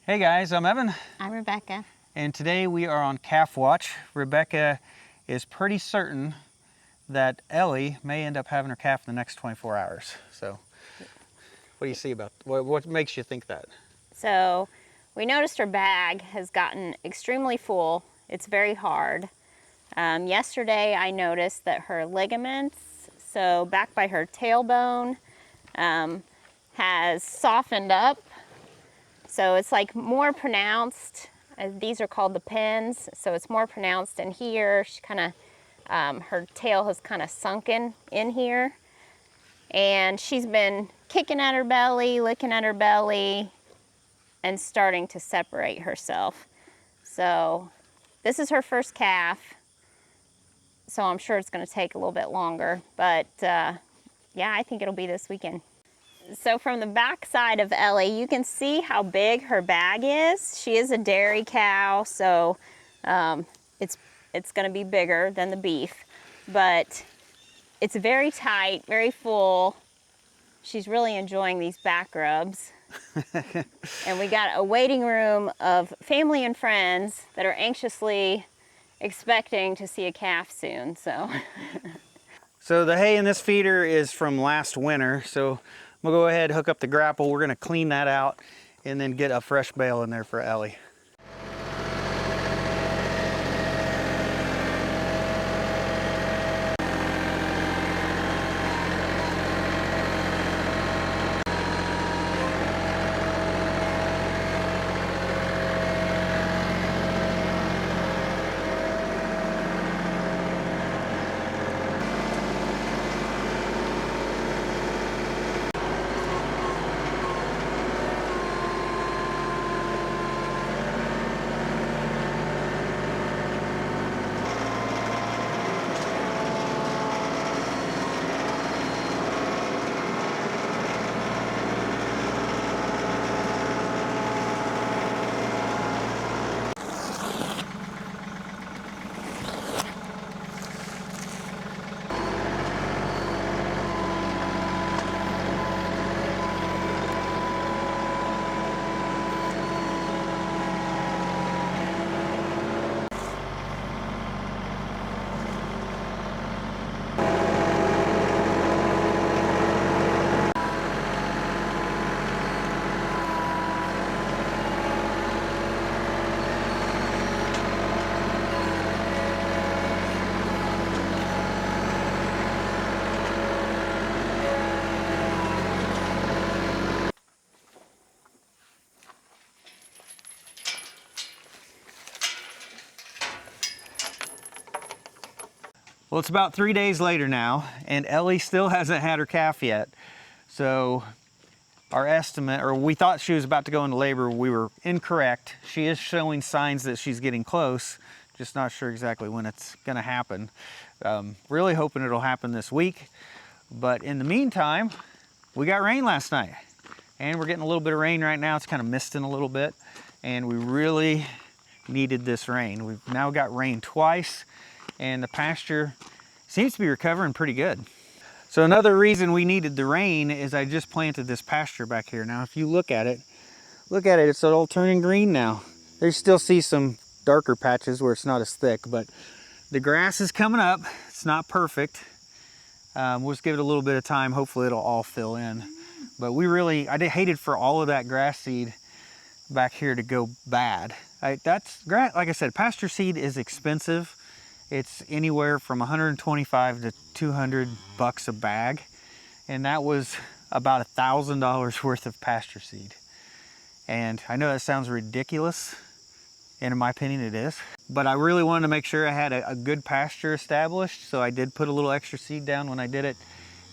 Hey guys, I'm Evan. I'm Rebecca. And today we are on calf watch. Rebecca is pretty certain that Ellie may end up having her calf in the next 24 hours. So what do you see about, what makes you think that? So we noticed her bag has gotten extremely full. It's very hard. Yesterday I noticed that her ligaments, so back by her tailbone, has softened up. So it's like more pronounced. These are called the pins. So it's more pronounced in here. She kind of, her tail has kind of sunken in here. And she's been kicking at her belly, licking at her belly, and starting to separate herself. So this is her first calf. So I'm sure it's going to take a little bit longer. But yeah, I think it'll be this weekend. So from the back side of Ellie, you can see how big her bag is. She is a dairy cow, so it's going to be bigger than the beef. But it's very tight, very full. She's really enjoying these back rubs. And we got a waiting room of family and friends that are anxiously expecting to see a calf soon. So the hay in this feeder is from last winter. So we'll go ahead, hook up the grapple. We're gonna clean that out and then get a fresh bale in there for Ellie. Well, it's about 3 days later now, and Ellie still hasn't had her calf yet. So our estimate, or we thought she was about to go into labor, we were incorrect. She is showing signs that she's getting close, just not sure exactly when it's gonna happen. Really hoping it'll happen this week. But in the meantime, we got rain last night, and we're getting a little bit of rain right now. It's kind of misting a little bit, and we really needed this rain. We've now got rain twice, and the pasture seems to be recovering pretty good. So another reason we needed the rain is I just planted this pasture back here. Now, if you look at it, it's all turning green now. There still see some darker patches where it's not as thick, but the grass is coming up. It's not perfect. We'll just give it a little bit of time. Hopefully it'll all fill in. But I hated for all of that grass seed back here to go bad. That's grass. Like I said, pasture seed is expensive. It's anywhere from 125 to 200 bucks a bag. And that was about $1,000 worth of pasture seed. And I know that sounds ridiculous, and in my opinion it is. But I really wanted to make sure I had a good pasture established, so I did put a little extra seed down when I did it.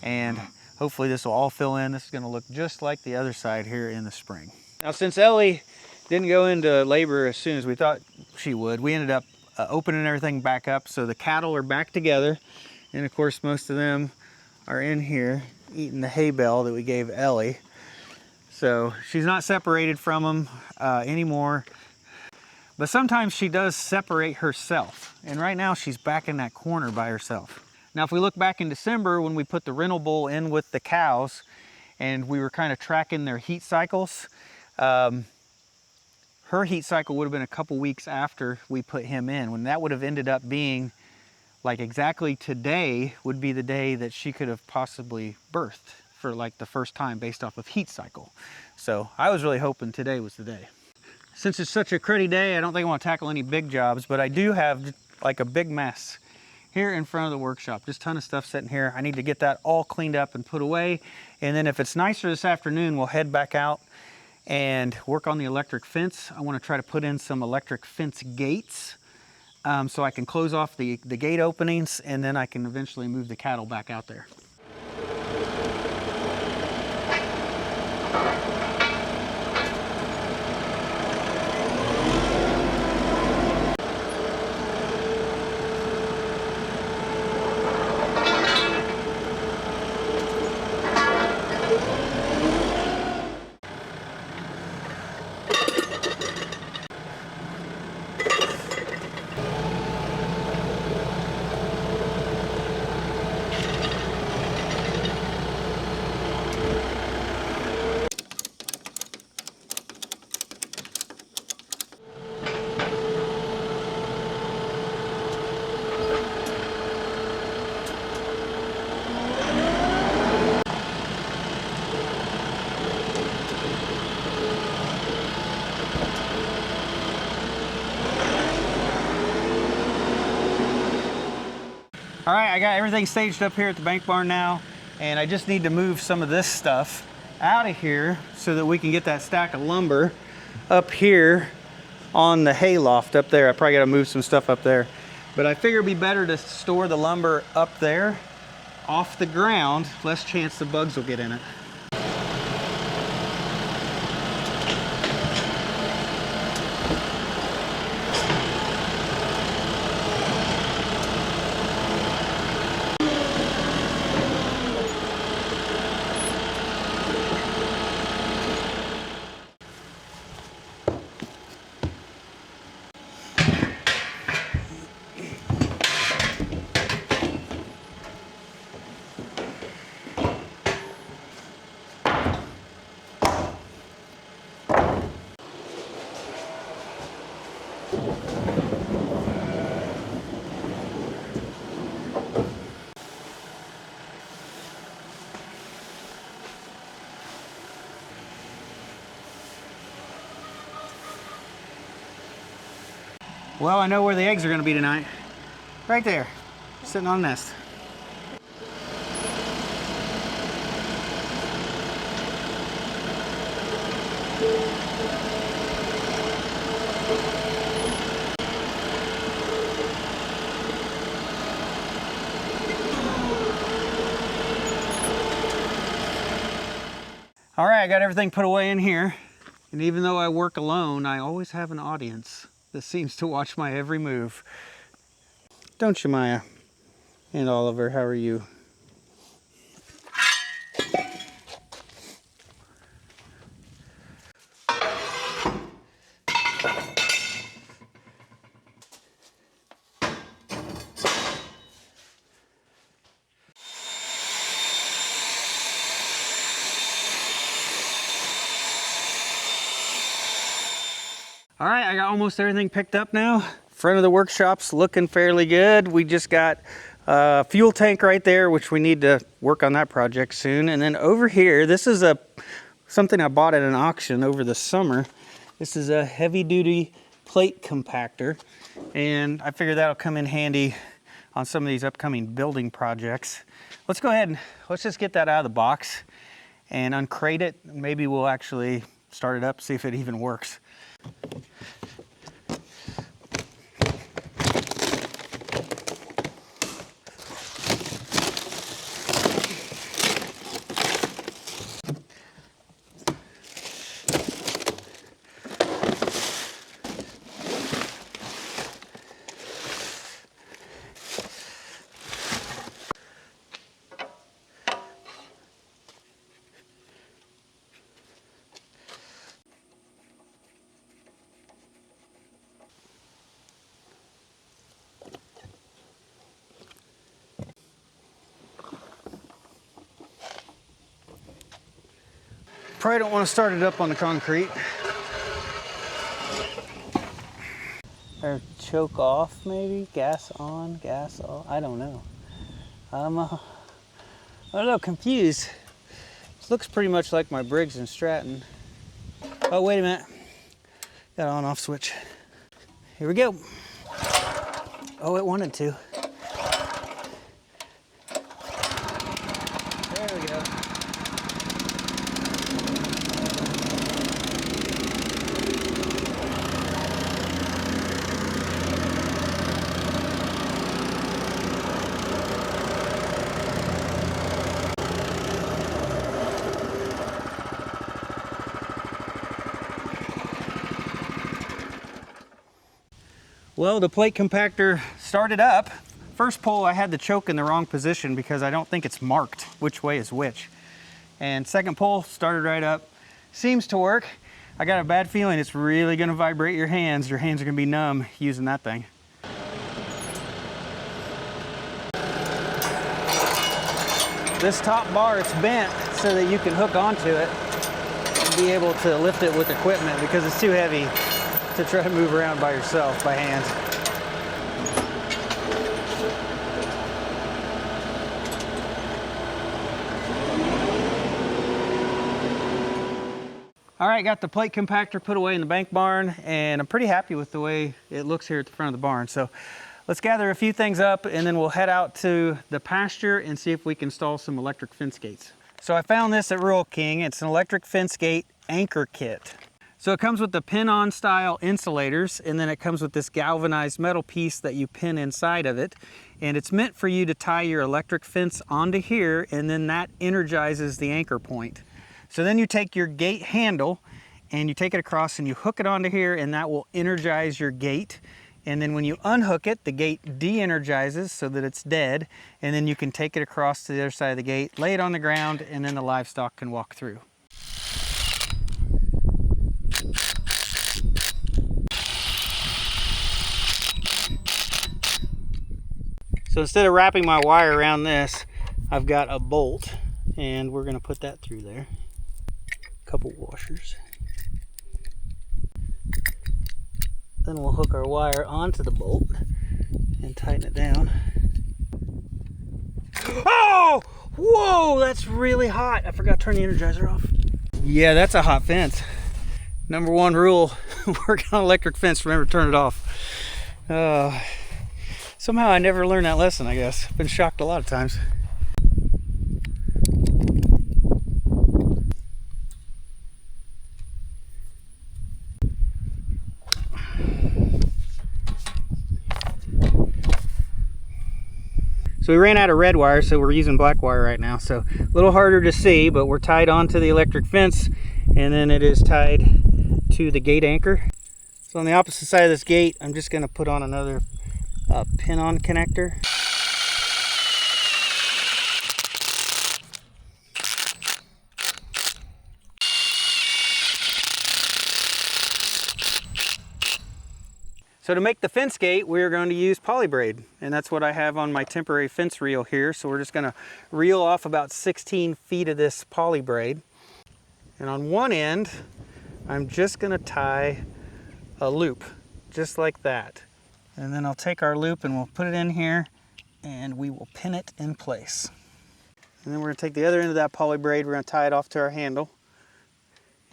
And hopefully this will all fill in. This is gonna look just like the other side here in the spring. Now, since Ellie didn't go into labor as soon as we thought she would, we ended up opening everything back up, so the cattle are back together, and of course most of them are in here eating the hay bale that we gave Ellie. So she's not separated from them anymore, but sometimes she does separate herself, and right now she's back in that corner by herself. Now, if we look back in December when we put the rental bowl in with the cows and we were kind of tracking their heat cycles, her heat cycle would have been a couple weeks after we put him in, when that would have ended up being like exactly today would be the day that she could have possibly birthed for like the first time based off of heat cycle. So I was really hoping today was the day. Since it's such a cruddy day, I don't think I want to tackle any big jobs, but I do have like a big mess here in front of the workshop. Just a ton of stuff sitting here. I need to get that all cleaned up and put away. And then if it's nicer this afternoon, we'll head back out and work on the electric fence. I want to try to put in some electric fence gates so I can close off the gate openings, and then I can eventually move the cattle back out there. All right, I got everything staged up here at the bank barn now, and I just need to move some of this stuff out of here so that we can get that stack of lumber up here on the hay loft up there. I probably gotta move some stuff up there, but I figure it'd be better to store the lumber up there off the ground, less chance the bugs will get in it. Well, I know where the eggs are gonna be tonight. Right there, sitting on a nest. All right, I got everything put away in here. And even though I work alone, I always have an audience that seems to watch my every move. Don't you, Maya? And Oliver, how are you? All right, I got almost everything picked up now. Front of the workshop's looking fairly good. We just got a fuel tank right there, which we need to work on that project soon. And then over here, this is something I bought at an auction over the summer. This is a heavy duty plate compactor. And I figure that'll come in handy on some of these upcoming building projects. Let's go ahead and let's just get that out of the box and uncrate it. Maybe we'll actually start it up, see if it even works. Probably don't want to start it up on the concrete. or choke off maybe, gas on, gas off, I don't know. I'm a little confused. This looks pretty much like my Briggs and Stratton. Oh, wait a minute. Got an on-off switch. Here we go. Oh, it wanted to. There we go. Well, the plate compactor started up. First pull, I had the choke in the wrong position because I don't think it's marked which way is which. And second pull, started right up. Seems to work. I got a bad feeling it's really gonna vibrate your hands. Your hands are gonna be numb using that thing. This top bar, it's bent so that you can hook onto it and be able to lift it with equipment because it's too heavy to try to move around by yourself, by hand. All right, got the plate compactor put away in the bank barn, and I'm pretty happy with the way it looks here at the front of the barn. So let's gather a few things up and then we'll head out to the pasture and see if we can install some electric fence gates. So I found this at Rural King. It's an electric fence gate anchor kit. So it comes with the pin-on style insulators, and then it comes with this galvanized metal piece that you pin inside of it. And it's meant for you to tie your electric fence onto here, and then that energizes the anchor point. So then you take your gate handle and you take it across and you hook it onto here, and that will energize your gate. And then when you unhook it, the gate de-energizes so that it's dead. And then you can take it across to the other side of the gate, lay it on the ground, and then the livestock can walk through. So instead of wrapping my wire around this, I've got a bolt, and we're gonna put that through there. A couple washers. Then we'll hook our wire onto the bolt and tighten it down. Oh! Whoa, that's really hot. I forgot to turn the Energizer off. Yeah, that's a hot fence. Number one rule, work on electric fence, remember to turn it off. Somehow I never learned that lesson, I guess. I've been shocked a lot of times. So we ran out of red wire, so we're using black wire right now. So a little harder to see, but we're tied onto the electric fence, and then it is tied to the gate anchor. So on the opposite side of this gate, I'm just gonna put on another pin-on connector. So to make the fence gate, we're going to use poly braid, and that's what I have on my temporary fence reel here. So we're just going to reel off about 16 feet of this poly braid. And on one end, I'm just going to tie a loop, just like that. And then I'll take our loop and we'll put it in here, and we will pin it in place. And then we're going to take the other end of that poly braid, we're going to tie it off to our handle.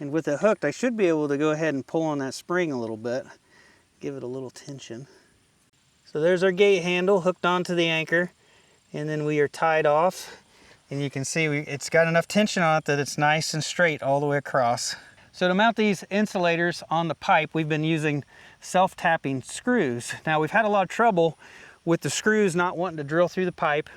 And with it hooked, I should be able to go ahead and pull on that spring a little bit. Give it a little tension. So there's our gate handle hooked onto the anchor, and then we are tied off, and you can see it's got enough tension on it that it's nice and straight all the way across. So to mount these insulators on the pipe, we've been using self-tapping screws. Now we've had a lot of trouble with the screws not wanting to drill through the pipe,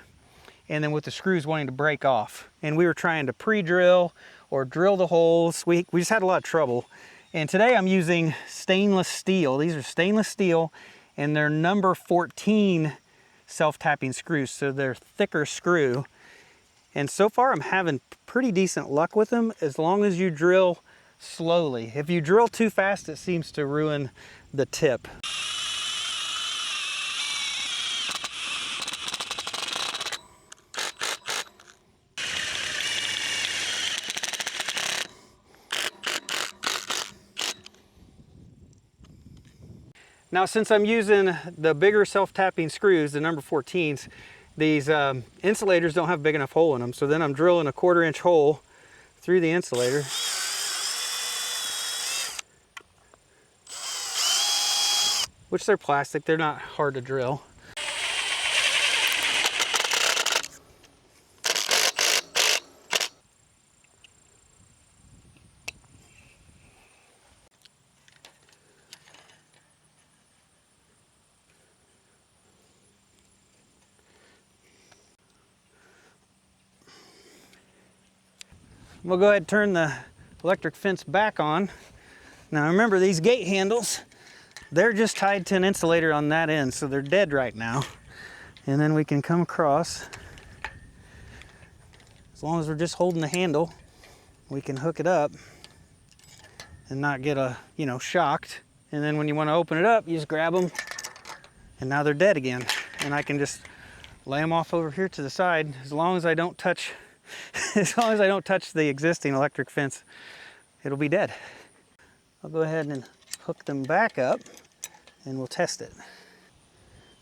and then with the screws wanting to break off. And we were trying to pre-drill or drill the holes. We just had a lot of trouble. And today I'm using stainless steel. These are stainless steel, and they're number 14 self-tapping screws, so they're thicker screw. And so far I'm having pretty decent luck with them as long as you drill slowly. If you drill too fast, it seems to ruin the tip. Now, since I'm using the bigger self-tapping screws, the number 14s, these insulators don't have a big enough hole in them. So then I'm drilling a 1/4 inch hole through the insulator. Which they're plastic, they're not hard to drill. We'll go ahead and turn the electric fence back on. Now remember, these gate handles, they're just tied to an insulator on that end, so they're dead right now. And then we can come across. As long as we're just holding the handle, we can hook it up and not get shocked. And then when you want to open it up, you just grab them, and now they're dead again. And I can just lay them off over here to the side. As long as I don't touch the existing electric fence, it'll be dead. I'll go ahead and hook them back up and we'll test it.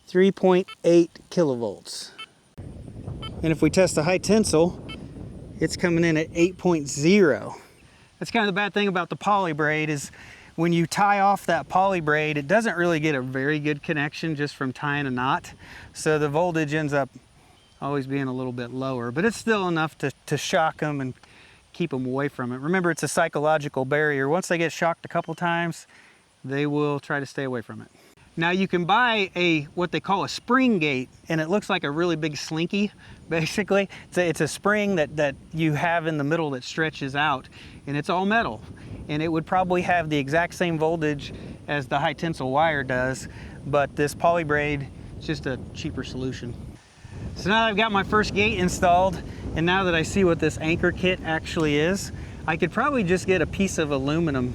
3.8 kilovolts. And if we test the high tensile, it's coming in at 8.0. That's kind of the bad thing about the poly braid is when you tie off that poly braid, it doesn't really get a very good connection just from tying a knot. So the voltage ends up always being a little bit lower, but it's still enough to shock them and keep them away from it. Remember, it's a psychological barrier. Once they get shocked a couple times, they will try to stay away from it. Now you can buy what they call a spring gate, and it looks like a really big slinky, basically. It's a spring that you have in the middle that stretches out, and it's all metal. And it would probably have the exact same voltage as the high tensile wire does, but this poly braid is just a cheaper solution. So now that I've got my first gate installed, and now that I see what this anchor kit actually is, I could probably just get a piece of aluminum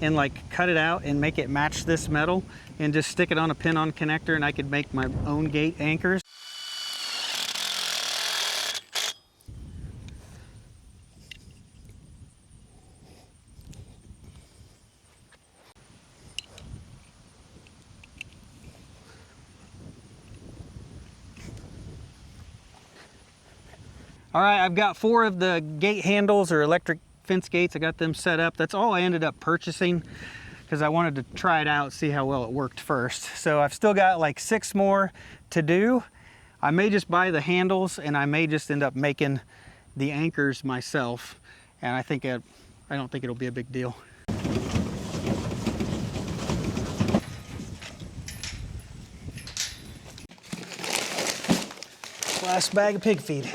and cut it out and make it match this metal and just stick it on a pin-on connector, and I could make my own gate anchors. All right, I've got 4 of the gate handles or electric fence gates. I got them set up. That's all I ended up purchasing because I wanted to try it out, see how well it worked first. So I've still got 6 more to do. I may just buy the handles, and I may just end up making the anchors myself. And I don't think it'll be a big deal. Last bag of pig feed.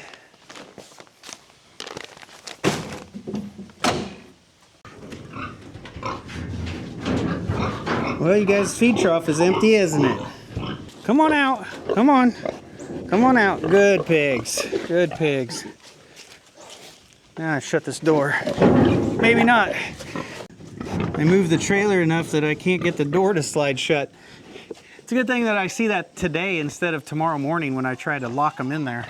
Well, you guys' feed trough is empty, isn't it? Come on out. Come on. Come on out. Good pigs. Good pigs. Now I shut this door. Maybe not. I moved the trailer enough that I can't get the door to slide shut. It's a good thing that I see that today instead of tomorrow morning when I try to lock them in there.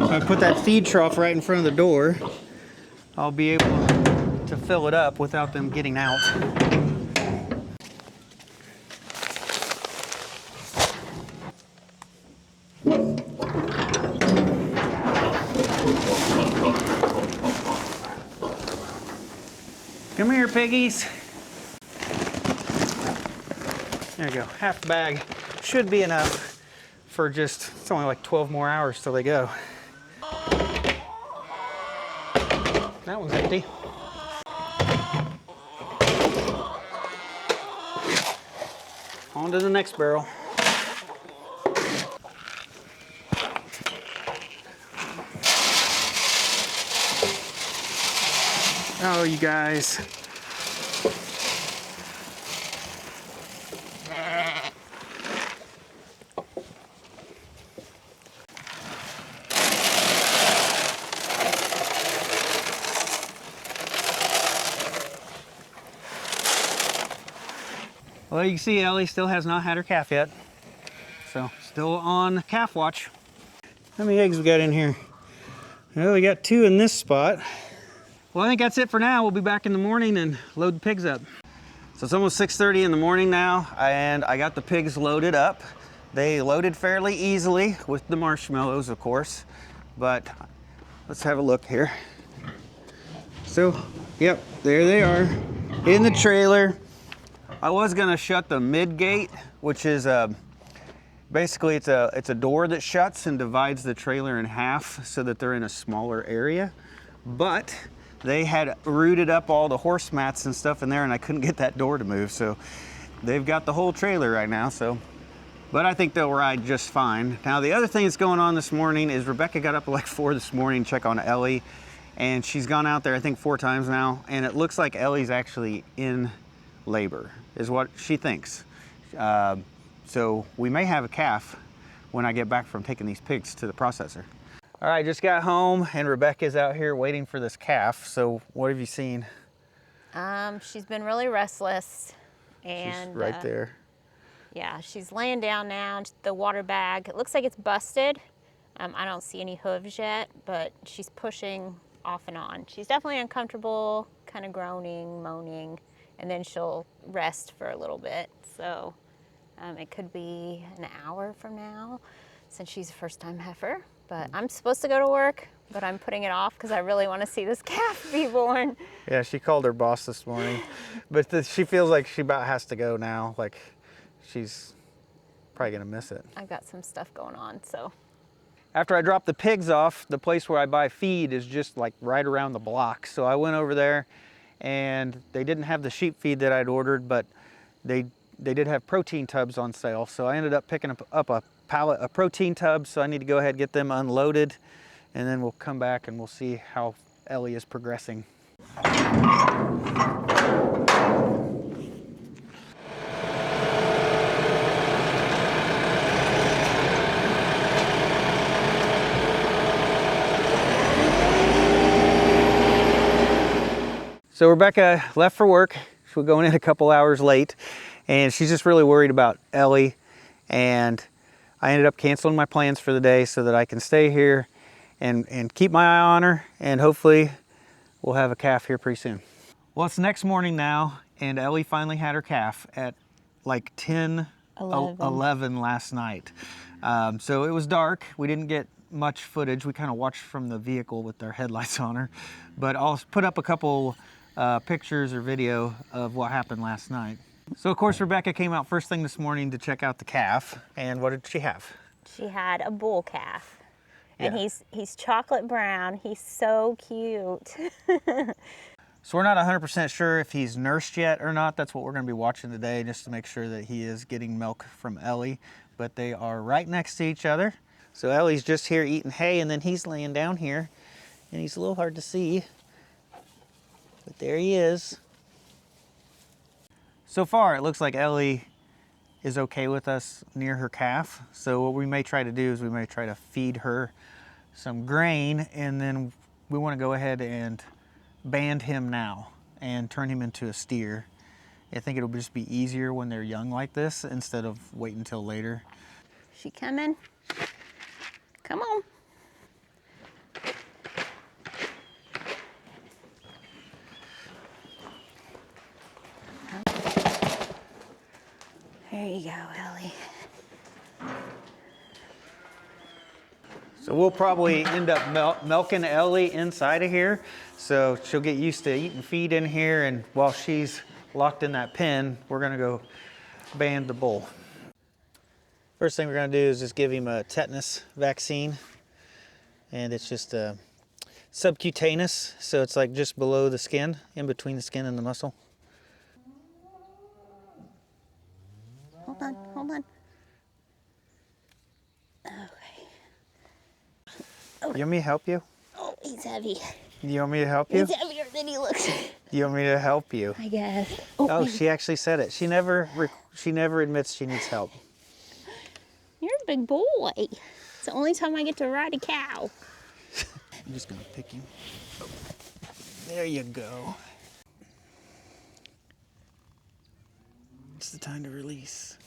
If I put that feed trough right in front of the door, I'll be able to fill it up without them getting out. Come here, piggies. There you go, half the bag. Should be enough for it's only 12 more hours till they go. That one's empty. On to the next barrel. Oh, you guys. Well, you can see Ellie still has not had her calf yet. So, still on calf watch. How many eggs we got in here? Well, we got 2 in this spot. Well, I think that's it for now. We'll be back in the morning and load the pigs up. So it's almost 6:30 in the morning now, and I got the pigs loaded up. They loaded fairly easily with the marshmallows, of course, but let's have a look here. So, yep, there they are in the trailer. I was gonna shut the mid gate, which is basically it's a door that shuts and divides the trailer in half so that they're in a smaller area, but they had rooted up all the horse mats and stuff in there, and I couldn't get that door to move, so they've got the whole trailer right now. So, but I think they'll ride just fine. Now, the other thing that's going on this morning is Rebecca got up at like 4 this morning to check on Ellie, and she's gone out there I think 4 times now, and it looks like Ellie's actually in labor, is what she thinks. So we may have a calf when I get back from taking these pigs to the processor. All right, just got home and Rebecca's out here waiting for this calf. So what have you seen? She's been really restless. And she's right there. Yeah, she's laying down now. The water bag, it looks like it's busted. I don't see any hooves yet, but she's pushing off and on. She's definitely uncomfortable, kind of groaning, moaning, and then she'll rest for a little bit. So it could be an hour from now since she's a first-time heifer. But I'm supposed to go to work, but I'm putting it off because I really want to see this calf be born. Yeah, she called her boss this morning, but she feels like she about has to go now. Like she's probably gonna miss it. I've got some stuff going on, so. After I dropped the pigs off, the place where I buy feed is just like right around the block. So I went over there and they didn't have the sheep feed that I'd ordered, but they did have protein tubs on sale. So I ended up picking up a pallet of protein tubs. So I need to go ahead and get them unloaded, and then we'll come back and we'll see how Ellie is progressing. So Rebecca left for work. She'll go in a couple hours late, and she's just really worried about Ellie. And I ended up canceling my plans for the day so that I can stay here and keep my eye on her, and hopefully we'll have a calf here pretty soon. Well, it's next morning now, and Ellie finally had her calf at like 11 last night. So it was dark. We didn't get much footage. We kind of watched from the vehicle with our headlights on her, but I'll put up a couple pictures or video of what happened last night. So of course Rebecca came out first thing this morning to check out the calf, and what did she have? She had a bull calf, and Yeah. he's chocolate brown. He's so cute. So we're not 100% sure if he's nursed yet or not. That's what we're going to be watching today, just to make sure that he is getting milk from Ellie. But they are right next to each other. So Ellie's just here eating hay, and then he's laying down here, and he's a little hard to see, but there he is. So far, it looks like Ellie is okay with us near her calf. So what we may try to do is we may try to feed her some grain, and then we want to go ahead and band him now and turn him into a steer. I think it'll just be easier when they're young like this instead of waiting until later. She coming? Come on. There you go, Ellie. So we'll probably end up milking Ellie inside of here. So she'll get used to eating feed in here, and while she's locked in that pen, we're gonna go band the bull. First thing we're gonna do is just give him a tetanus vaccine. And it's just subcutaneous, so it's like just below the skin, in between the skin and the muscle. Hold on, hold on. Okay. You want me to help you? Oh, he's heavy. You want me to help you? He's heavier than he looks. You want me to help you? I guess. Oh, she actually said it. She never admits she needs help. You're a big boy. It's the only time I get to ride a cow. I'm just gonna pick him. There you go. It's the time to release.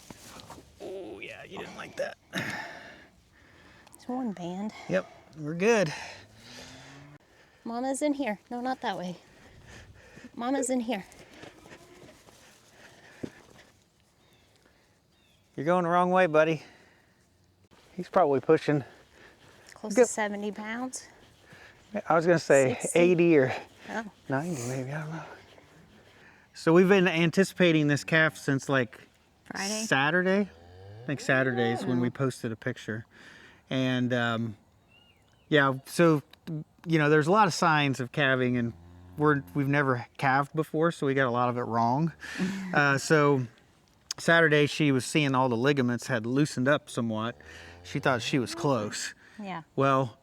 Oh yeah, you didn't like that. It's one band. Yep, we're good. Mama's in here. No, not that way. Mama's in here. You're going the wrong way, buddy. He's probably pushing. Close to 70 pounds. I was gonna say 60. 80 or Oh. 90 maybe, I don't know. So we've been anticipating this calf since like Friday? Saturday. I think Saturday's when we posted a picture. And yeah, so, you know, there's a lot of signs of calving, and we've never calved before, so we got a lot of it wrong. So Saturday she was seeing all the ligaments had loosened up somewhat. She thought she was close. Yeah. Well,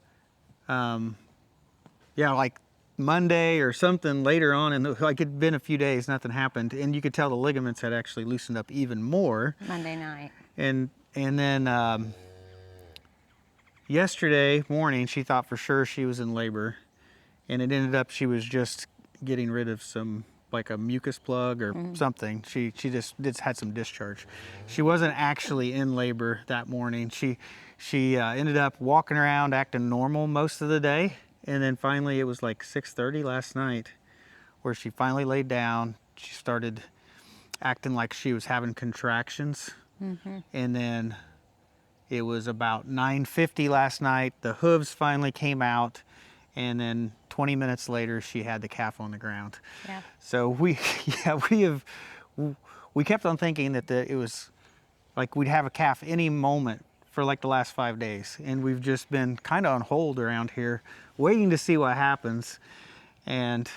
yeah, like Monday or something later on, and like it'd been a few days, nothing happened, and you could tell the ligaments had actually loosened up even more. Monday night. And then yesterday morning, she thought for sure she was in labor, and it ended up she was just getting rid of some, like a mucus plug or something. She just had some discharge. She wasn't actually in labor that morning. She ended up walking around acting normal most of the day, and then finally it was like 6:30 last night where she finally laid down. She started acting like she was having contractions, and then it was about 9:50 last night. The hooves finally came out, and then 20 minutes later, she had the calf on the ground. Yeah. So we kept on thinking that it was like we'd have a calf any moment for like the last 5 days, and we've just been kind of on hold around here, waiting to see what happens. And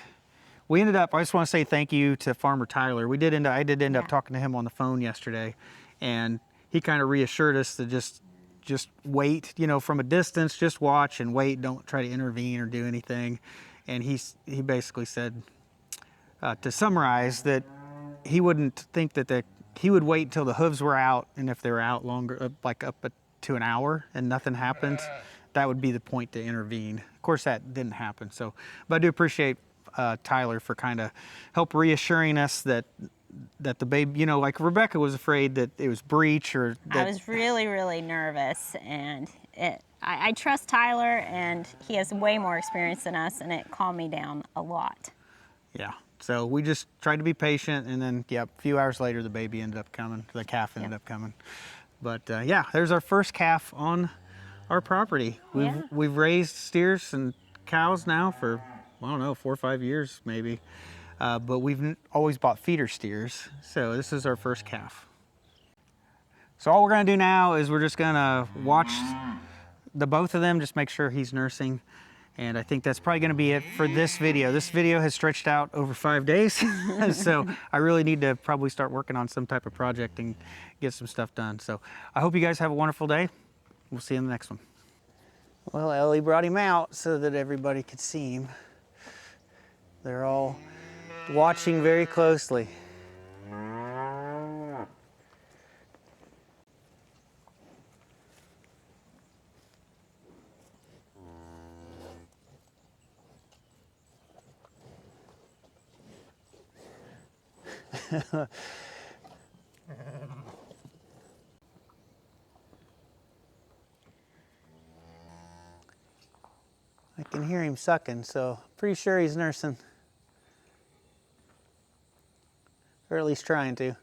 we ended up, I just want to say thank you to Farmer Tyler. I did end up talking to him on the phone yesterday, and he kind of reassured us to just wait, you know, from a distance, just watch and wait. Don't try to intervene or do anything. And he basically said, to summarize, that he wouldn't think that he would wait until the hooves were out, and if they were out longer, like up to an hour, and nothing happened, that would be the point to intervene. Of course, that didn't happen. So, but I do appreciate Tyler for kind of help reassuring us that the baby, you know, like Rebecca was afraid that it was breech or that. I was really, really nervous, and I trust Tyler, and he has way more experience than us, and it calmed me down a lot. Yeah. So we just tried to be patient, and then, yeah, a few hours later, the baby ended up coming. The calf ended up coming. But yeah, there's our first calf on our property. We've raised steers and cows now for, I don't know, 4 or 5 years maybe. But we've always bought feeder steers. So this is our first calf. So all we're gonna do now is we're just gonna watch the both of them, just make sure he's nursing. And I think that's probably gonna be it for this video. This video has stretched out over 5 days. So I really need to probably start working on some type of project and get some stuff done. So I hope you guys have a wonderful day. We'll see you in the next one. Well, Ellie brought him out so that everybody could see him. They're all watching very closely. I can hear him sucking, so pretty sure he's nursing. Or at least trying to.